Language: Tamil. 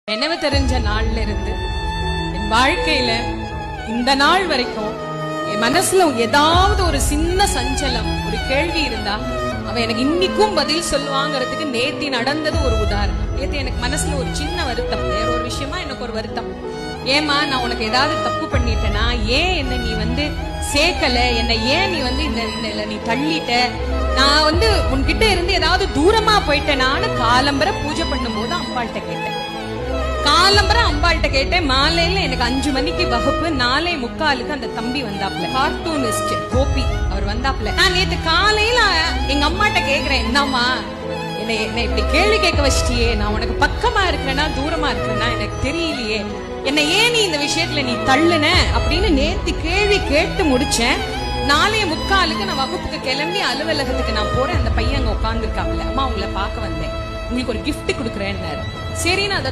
நினைவு தெரிஞ்ச நாள்ல இருந்து என் வாழ்க்கையில இந்த நாள் வரைக்கும் என் மனசுல ஏதாவது ஒரு சின்ன சஞ்சலம், ஒரு கேள்வி இருந்தா அவன் எனக்கு இன்னைக்கும் பதில் சொல்லுவாங்கிறதுக்கு நேத்தி நடந்தது ஒரு உதாரணம். நேத்து எனக்கு மனசுல ஒரு சின்ன வருத்தம், வேற ஒரு விஷயமா எனக்கு ஒரு வருத்தம். ஏமா நான் உனக்கு ஏதாவது தப்பு பண்ணிட்டேனா, ஏன் என்ன நீ சேர்க்கல, என்ன ஏன் நீ இந்த நீ தள்ளிட்ட, நான் உன்கிட்ட இருந்து ஏதாவது தூரமா போயிட்டேனான்னு காலம்பர பூஜை பண்ணும் போது அம்பாள்கிட்ட கேட்டேன். காலம்பரம் அம்பாள்கிட்ட கேட்டேன். மாலையில எனக்கு 5 மணிக்கு வகுப்பு, 4:45 அந்த தம்பி வந்தாப்ல, கார்ட்டூனிஸ்ட் கோபி, அவர் வந்தாப்ல. நான் நேத்து காலையில எங்க அம்மாட்ட கேக்குறேன், என்னம்மா என்ன இப்படி கேள்வி கேட்க வச்சிட்டியே, நான் உனக்கு பக்கமா இருக்கிறேன்னா தூரமா இருக்கிறேன்னா எனக்கு தெரியலையே, என்ன ஏன் நீ இந்த விஷயத்துல நீ தள்ளுன அப்படின்னு நேத்து கேள்வி கேட்டு முடிச்சேன். 4:45 நான் வகுப்புக்கு கிளம்பி அலுவலகத்துக்கு நான் போறேன். அந்த பையன் அங்க உட்கார்ந்துருக்காப்ல. அம்மா உங்களை பார்க்க வந்தேன், உங்களுக்கு ஒரு கிஃப்ட் கொடுக்குறேன்னு. சரி, நான் அதை